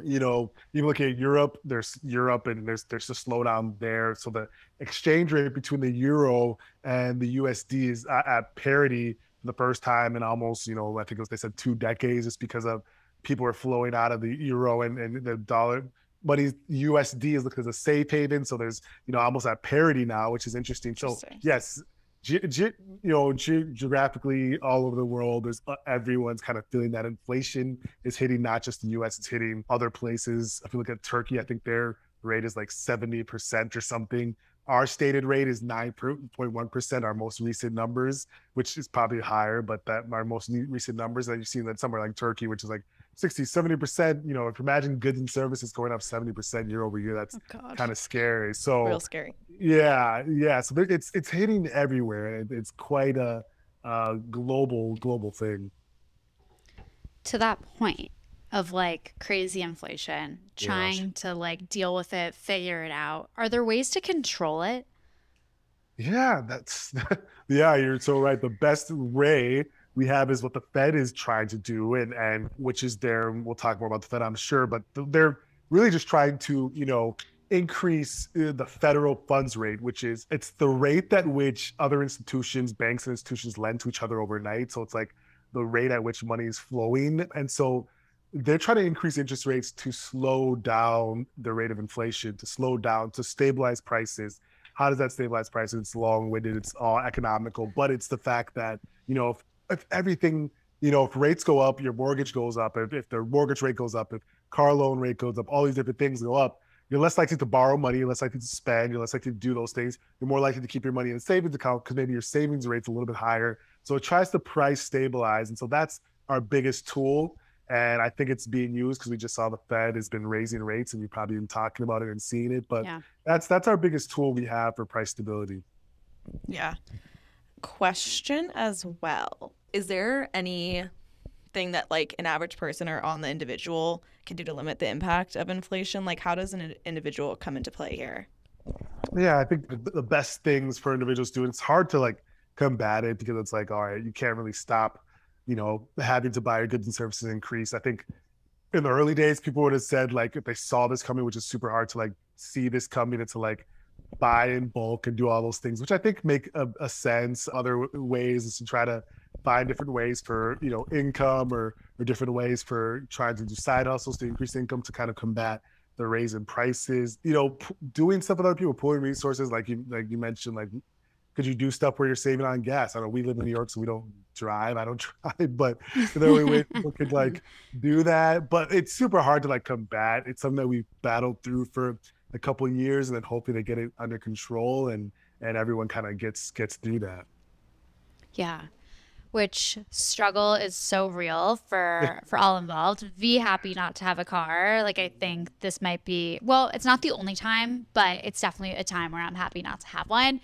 you look at Europe, there's Europe and there's a slowdown there. So the exchange rate between the euro and the USD is at parity for the first time in almost, I think they said 2 decades, just because of people are flowing out of the euro and the dollar. But USD is looking as a safe haven. So there's, almost at parity now, which is interesting. So yes, geographically all over the world, there's everyone's kind of feeling that inflation is hitting not just the US, it's hitting other places. If you look at Turkey, I think their rate is like 70% or something. Our stated rate is 9.1%, our most recent numbers, which is probably higher, but that our most recent numbers that you've seen that somewhere like Turkey, which is like 60, 70%, if you imagine goods and services going up 70% year over year, that's kind of scary. So real scary. Yeah. So it's hitting everywhere. And it's quite a global thing. To that point of like crazy inflation, trying to like deal with it, figure it out. Are there ways to control it? Yeah, you're so right. The best way we have is what the Fed is trying to do, and which is we'll talk more about the Fed, I'm sure, but they're really just trying to, increase the federal funds rate, which is, it's the rate at which other institutions, banks and institutions lend to each other overnight. So it's like the rate at which money is flowing. And so they're trying to increase interest rates to slow down the rate of inflation, to stabilize prices. How does that stabilize prices? It's long-winded, it's all economical, but it's the fact that, if everything, if rates go up, your mortgage goes up. If the mortgage rate goes up, if car loan rate goes up, all these different things go up, you're less likely to borrow money, you're less likely to spend, you're less likely to do those things. You're more likely to keep your money in a savings account because maybe your savings rate's a little bit higher. So it tries to price stabilize. And so that's our biggest tool. And I think it's being used because we just saw the Fed has been raising rates, and you've probably been talking about it and seeing it. But that's our biggest tool we have for price stability. Yeah. Question as well. Is there anything that like an average person or on the individual can do to limit the impact of inflation? Like how does an individual come into play here? Yeah, I think the best things for individuals to do, it's hard to like combat it because it's like, all right, you can't really stop, having to buy your goods and services increase. I think in the early days, people would have said like, if they saw this coming, which is super hard to like see this coming, and to like buy in bulk and do all those things, which I think make a sense. Other ways is to try to find different ways for, income or different ways for trying to do side hustles to increase income to kind of combat the raise in prices, doing stuff with other people, pooling resources, like you mentioned, like, could you do stuff where you're saving on gas? I don't know, we live in New York, so we don't drive. I don't drive, but there are ways people could like do that. But it's super hard to like combat. It's something that we've battled through for a couple of years, and then hopefully they get it under control and everyone kind of gets through that. Yeah. Which struggle is so real for all involved. Happy not to have a car. Like I think this might be, well, it's not the only time, but it's definitely a time where I'm happy not to have one.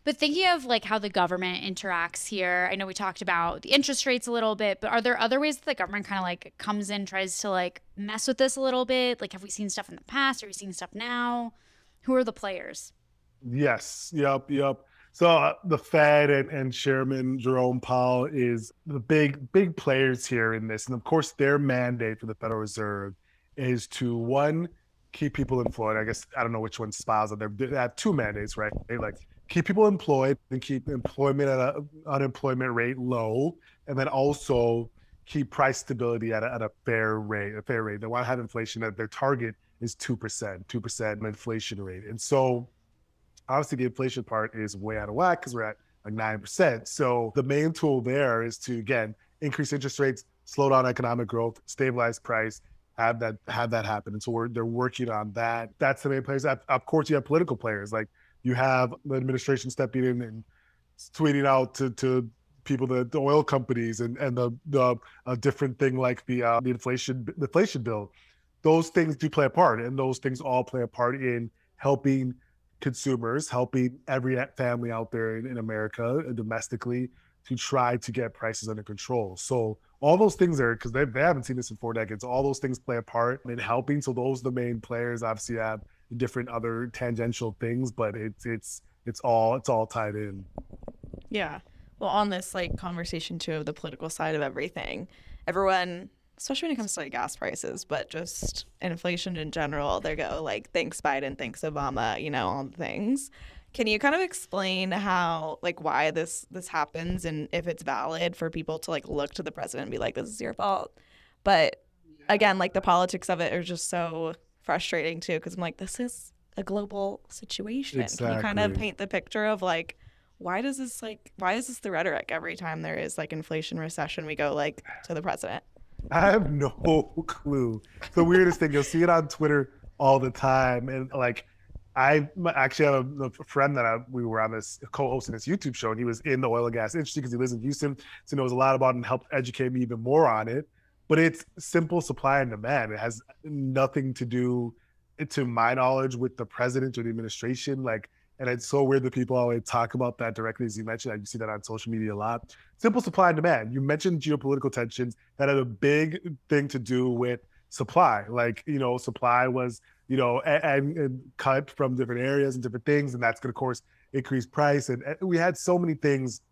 But thinking of like how the government interacts here, I know we talked about the interest rates a little bit, but are there other ways that the government kind of like comes in, tries to like mess with this a little bit? Like have we seen stuff in the past? Are we seeing stuff now? Who are the players? Yes. Yep. So the Fed and Chairman Jerome Powell is the big players here in this. And of course, their mandate for the Federal Reserve is to, one, keep people employed. I guess, I don't know which one smiles on there. They have two mandates, right? They like keep people employed and keep employment at an unemployment rate low. And then also keep price stability at a fair rate. They want to have inflation at their target is 2% inflation rate. And so obviously the inflation part is way out of whack because we're at like 9%. So the main tool there is to, again, increase interest rates, slow down economic growth, stabilize price, have that happen. And so they're working on that. That's the main players. Of course, you have political players. Like you have the administration stepping in and tweeting out to people, the oil companies and the different thing like the inflation bill. Those things do play a part, and those things all play a part in helping consumers, helping every family out there in America domestically to try to get prices under control. So all those things are, because they haven't seen this in 4 decades, all those things play a part in helping. So those are the main players. Obviously have different other tangential things, but it's all tied in. Yeah. Well, on this like conversation too of the political side of everything, everyone, especially when it comes to like gas prices, but just inflation in general, they go like, thanks Biden, thanks Obama, you know, all the things. Can you kind of explain how, like, why this happens and if it's valid for people to like look to the president and be like, this is your fault? But again, like the politics of it are just so frustrating too, because I'm like, this is a global situation. Exactly. Can you kind of paint the picture of like, why is this the rhetoric every time there is like inflation, recession, we go like to the president? I have no clue. It's the weirdest thing. You'll see it on Twitter all the time. And like, I actually have a friend that we were on this co-hosting this YouTube show, and he was in the oil and gas industry because he lives in Houston. So he knows a lot about it and helped educate me even more on it. But it's simple supply and demand. It has nothing to do, to my knowledge, with the president or the administration. Like, and it's so weird that people always talk about that directly, as you mentioned. You see that on social media a lot. Simple supply and demand. You mentioned geopolitical tensions that had a big thing to do with supply. Like, you know, supply was, you know, and cut from different areas and different things. And that's going to, of course, increase price. And we had so many things,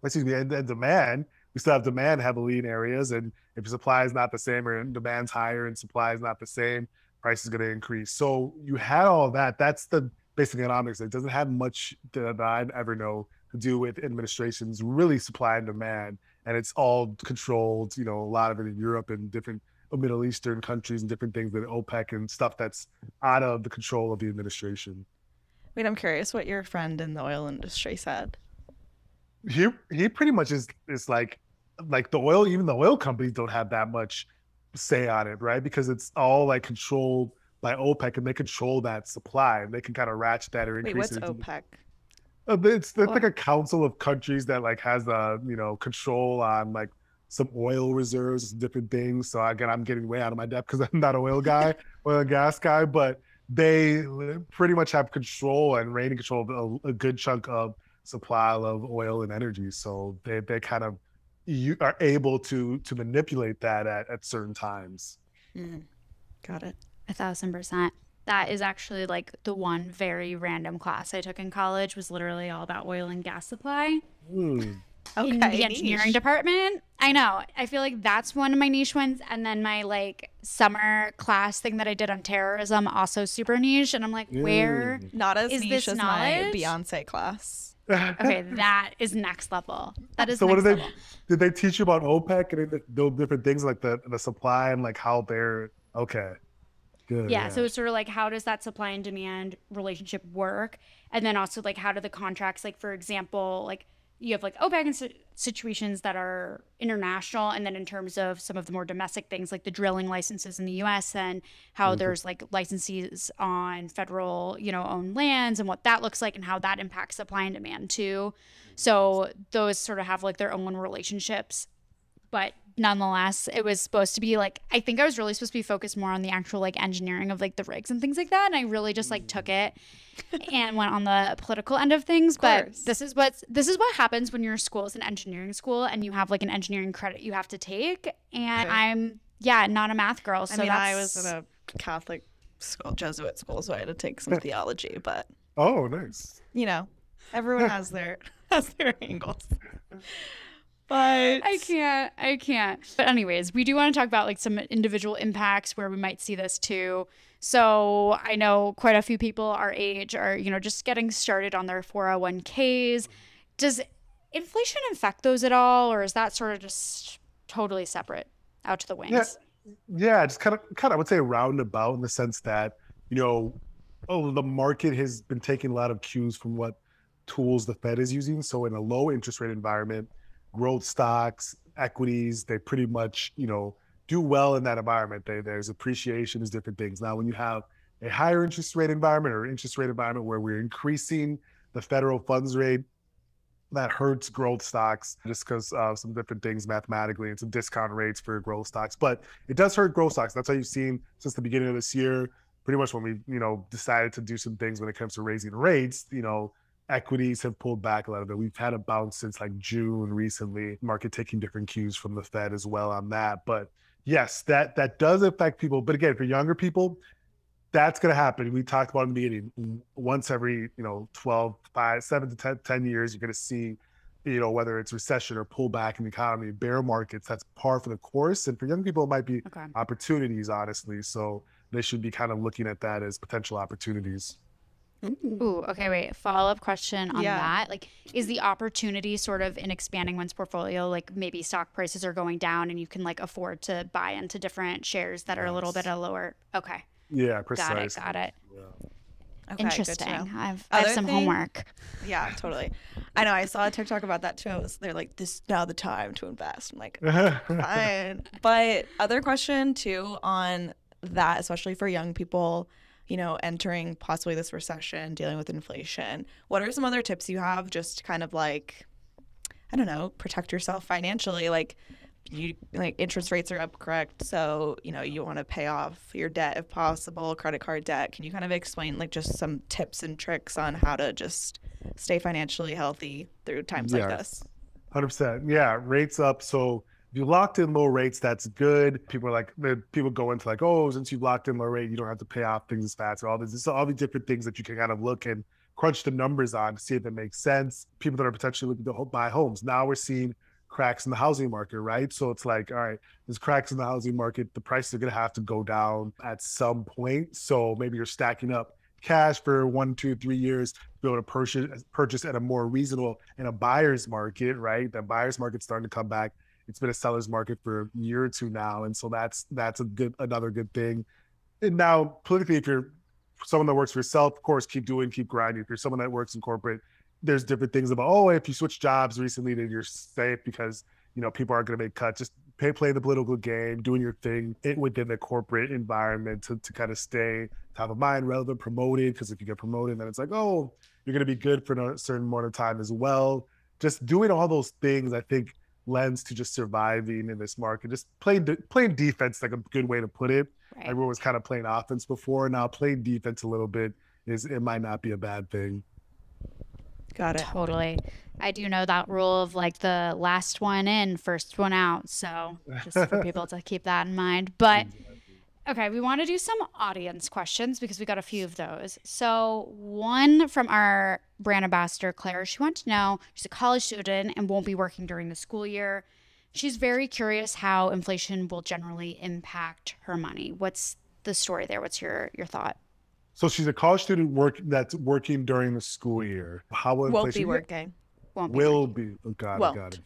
and demand. We still have demand heavily in areas. And if supply is not the same or demand's higher and supply is not the same, price is going to increase. So you had all of that. That's the basic economics. It doesn't have much that I ever know to do with administrations, really supply and demand. And it's all controlled, you know, a lot of it in Europe and different Middle Eastern countries and different things with OPEC and stuff that's out of the control of the administration. Wait, I'm curious what your friend in the oil industry said. He pretty much is like the oil, even the oil companies don't have that much say on it, right? Because it's all like controlled by OPEC, and they control that supply, and they can kind of ratchet that or increase it. Wait, what's OPEC? It's like a council of countries that like has control on like some oil reserves and different things. So again, I'm getting way out of my depth because I'm not an oil and gas guy, but they pretty much have control and reigning control of a good chunk of supply of oil and energy. So they kind of, you are able to manipulate that at certain times. Got it. 1,000%. That is actually like the one very random class I took in college was literally all about oil and gas supply. Okay, in the engineering department. I know. I feel like that's one of my niche ones. And then my like summer class thing that I did on terrorism, also super niche. And I'm like, where not as is niche this as knowledge? my Beyonce class. Okay, that is next level. That is so next what level. Did they teach you about OPEC and the different things like the supply and like how they're okay? Good, yeah, so it's sort of like, how does that supply and demand relationship work? And then also like, how do the contracts, like for example, like you have like OPEC and situations that are international, and then in terms of some of the more domestic things like the drilling licenses in the US, and how there's like licenses on federal, you know, owned lands and what that looks like and how that impacts supply and demand too. So those sort of have like their own relationships. But nonetheless, it was supposed to be like, I think I was really supposed to be focused more on the actual like engineering of like the rigs and things like that. And I really just like took it and went on the political end of things. But this is what happens when your school is an engineering school and you have like an engineering credit you have to take. And I'm not a math girl. So I mean, I was in a Catholic school, Jesuit school, so I had to take some theology, but Oh, nice. You know, everyone has their angles. But I can't. But anyways, we do want to talk about like some individual impacts where we might see this too. So I know quite a few people our age are, you know, just getting started on their 401ks. Does inflation affect those at all, or is that sort of just totally separate out to the wings? Yeah, just kind of, I would say roundabout in the sense that, the market has been taking a lot of cues from what tools the Fed is using. So in a low interest rate environment, growth stocks, equities, they pretty much, do well in that environment. There's appreciation, there's different things. Now, when you have a higher interest rate environment or interest rate environment where we're increasing the federal funds rate, that hurts growth stocks just because of some different things mathematically and some discount rates for growth stocks. But it does hurt growth stocks. That's how you've seen since the beginning of this year, pretty much when we, decided to do some things when it comes to raising rates, equities have pulled back a lot of it. We've had a bounce since like June recently, market taking different cues from the Fed as well on that. But yes, that does affect people. But again, for younger people, that's going to happen. We talked about in the beginning, once every, 12, 5, 7 to 10 years, you're going to see, whether it's recession or pullback in the economy, bear markets, that's par for the course. And for young people, it might be opportunities, honestly. So they should be kind of looking at that as potential opportunities. Ooh, okay, wait. Follow-up question on that. Like, is the opportunity sort of in expanding one's portfolio, like maybe stock prices are going down and you can like afford to buy into different shares that are a little bit lower? Okay. Yeah, precisely. Got it. Okay, interesting. I have some homework. Yeah, totally. I know. I saw a TikTok about that too. They're like, "This is now the time to invest." I'm like, fine. But other question too on that, especially for young people, entering possibly this recession, dealing with inflation. What are some other tips you have just to kind of like, I don't know, protect yourself financially? Like, interest rates are up, correct? So, you want to pay off your debt if possible, credit card debt. Can you kind of explain like just some tips and tricks on how to just stay financially healthy through times like this? 100%. Yeah, rates up. So if you locked in low rates, that's good. People go into like, oh, since you've locked in low rate, you don't have to pay off things as fast. All these different things that you can kind of look and crunch the numbers on to see if it makes sense. People that are potentially looking to buy homes. Now we're seeing cracks in the housing market, right? So it's like, all right, there's cracks in the housing market. The prices are going to have to go down at some point. So maybe you're stacking up cash for 1, 2, 3 years to be able to purchase at a more reasonable in a buyer's market, right? The buyer's market's starting to come back. It's been a seller's market for a year or two now. And so that's another good thing. And now politically, if you're someone that works for yourself, of course, keep grinding. If you're someone that works in corporate, there's different things about, if you switch jobs recently, then you're safe because, people aren't going to make cuts. Just play the political game, doing your thing within the corporate environment to kind of stay top of mind, relevant, promoted. Because if you get promoted, then it's like, you're going to be good for a certain amount of time as well. Just doing all those things, I think, lends to just surviving in this market. Just playing defense, like a good way to put it. Right. Everyone was kind of playing offense before. Now playing defense a little bit it might not be a bad thing. Got it. Totally. I do know that rule of like the last one in, first one out. So just for people to keep that in mind. But okay, we want to do some audience questions because we got a few of those. So one from our brand ambassador, Claire, she wanted to know, she's a college student and won't be working during the school year. She's very curious how inflation will generally impact her money. What's the story there? What's your thought? So she's a college student that's working during the school year. How will won't inflation be working? Will be. Oh, got it.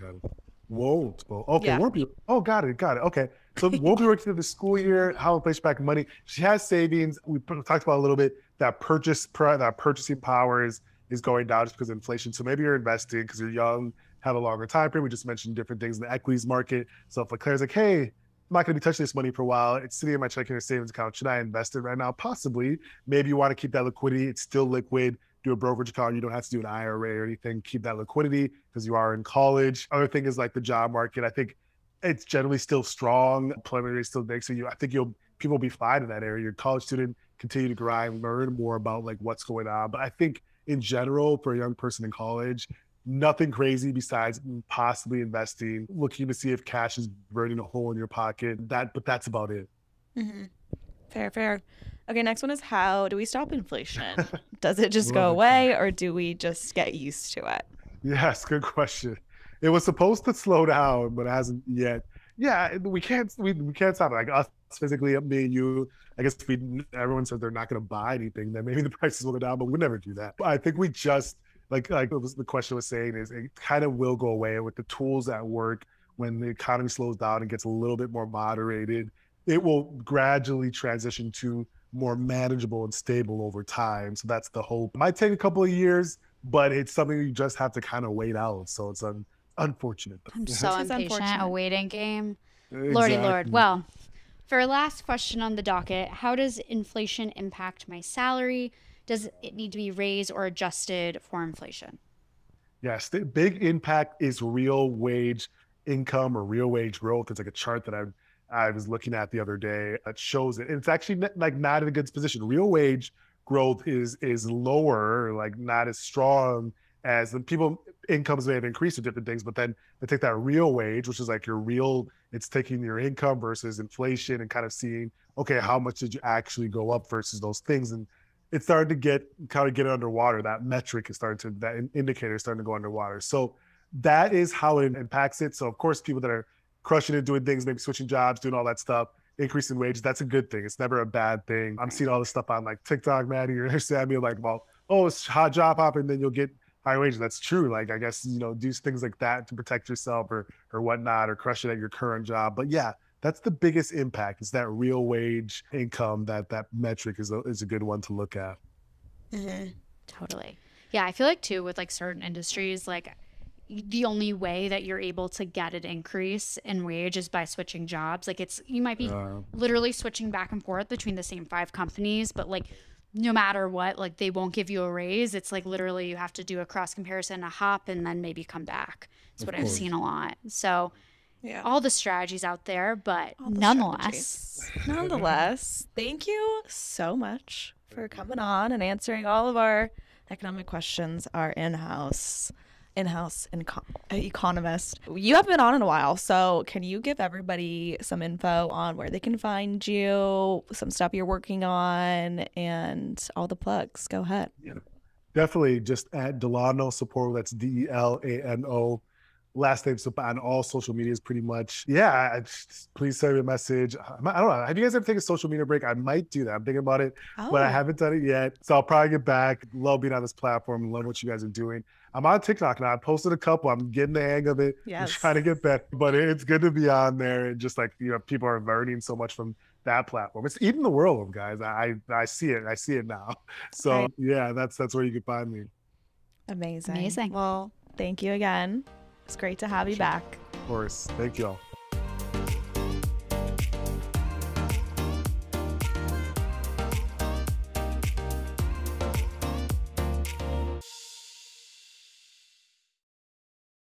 Won't. Well, okay, yeah. Won't be. Oh, got it. Okay. So won't be working through the school year. How inflation back money? She has savings. We talked about a little bit that purchasing power is going down just because of inflation. So maybe you're investing because you're young, have a longer time frame. We just mentioned different things in the equities market. So if Claire's like, hey, I'm not going to be touching this money for a while. It's sitting in my checking or savings account. Should I invest it right now? Possibly. Maybe you want to keep that liquidity. It's still liquid. Do a brokerage account. You don't have to do an IRA or anything. Keep that liquidity because you are in college. Other thing is like the job market. I think it's generally still strong. Employment rate still big. So I think people will be fine in that area. You're a college student, continue to grind, learn more about like what's going on. But I think in general, for a young person in college, nothing crazy besides possibly investing, looking to see if cash is burning a hole in your pocket. But that's about it. Mm-hmm. Fair. Okay, next one is, how do we stop inflation? Does it just go Love it. away, or do we just get used to it? Yes, good question. It was supposed to slow down, but it hasn't yet. Yeah, we can't stop it. Like us physically, me and you. I guess if everyone says they're not going to buy anything, then maybe the prices will go down. But we never do that. I think we just like it was, the question was saying is it kind of will go away with the tools at work when the economy slows down and gets a little bit more moderated. It will gradually transition to more manageable and stable over time. So that's the hope. It might take a couple of years, but it's something you just have to kind of wait out. So it's unfortunate. I'm so This is impatient. A unfortunate. waiting game. Exactly. Lordy Lord. Well, for our last question on the docket, how does inflation impact my salary? Does it need to be raised or adjusted for inflation? Yes, the big impact is real wage income or real wage growth. It's like a chart that I was looking at the other day that shows it. And it's actually not in a good position. Real wage growth is lower, like not as strong as the people incomes may have increased with different things, but then they take that real wage, which is like your real, it's taking your income versus inflation and kind of seeing, okay, how much did you actually go up versus those things? And it's starting to get underwater. That metric is that indicator is starting to go underwater. So that is how it impacts it. So of course, people that are crushing it, doing things, maybe switching jobs, doing all that stuff, increasing wages, that's a good thing. It's never a bad thing. I'm seeing all this stuff on like TikTok, Maddie, or Sammy, like, well, oh, it's hot job hopping, then you'll get higher wages. That's true. Like, I guess, do things like that to protect yourself or whatnot, or crush it at your current job. But yeah, that's the biggest impact, is that real wage income. That metric is a good one to look at. Totally. Yeah, I feel like too with like certain industries, like the only way that you're able to get an increase in wage is by switching jobs. Like you might be literally switching back and forth between the same 5 companies, but like no matter what, like they won't give you a raise. It's like literally you have to do a cross comparison, a hop, and then maybe come back. That's what I've seen a lot. So Yeah. all the strategies out there, but All the nonetheless, Nonetheless, thank you so much for coming on and answering all of our economic questions. Our in-house economist. You haven't been on in a while, so can you give everybody some info on where they can find you, some stuff you're working on, and all the plugs? Go ahead. Yeah, definitely just at Delano Saporu. That's Delano. Last name on all social medias, pretty much. Yeah, please send me a message. I don't know. Have you guys ever taken a social media break? I might do that. I'm thinking about it, but I haven't done it yet. So I'll probably get back. Love being on this platform. Love what you guys are doing. I'm on TikTok now. I posted a couple. I'm getting the hang of it. Yes. I'm trying to get better, but it's good to be on there. And just like, people are learning so much from that platform. It's eating the world, guys. I see it. I see it now. So yeah, that's where you can find me. Amazing. Well, thank you again. It's great to have you back. Of course. Thank you all.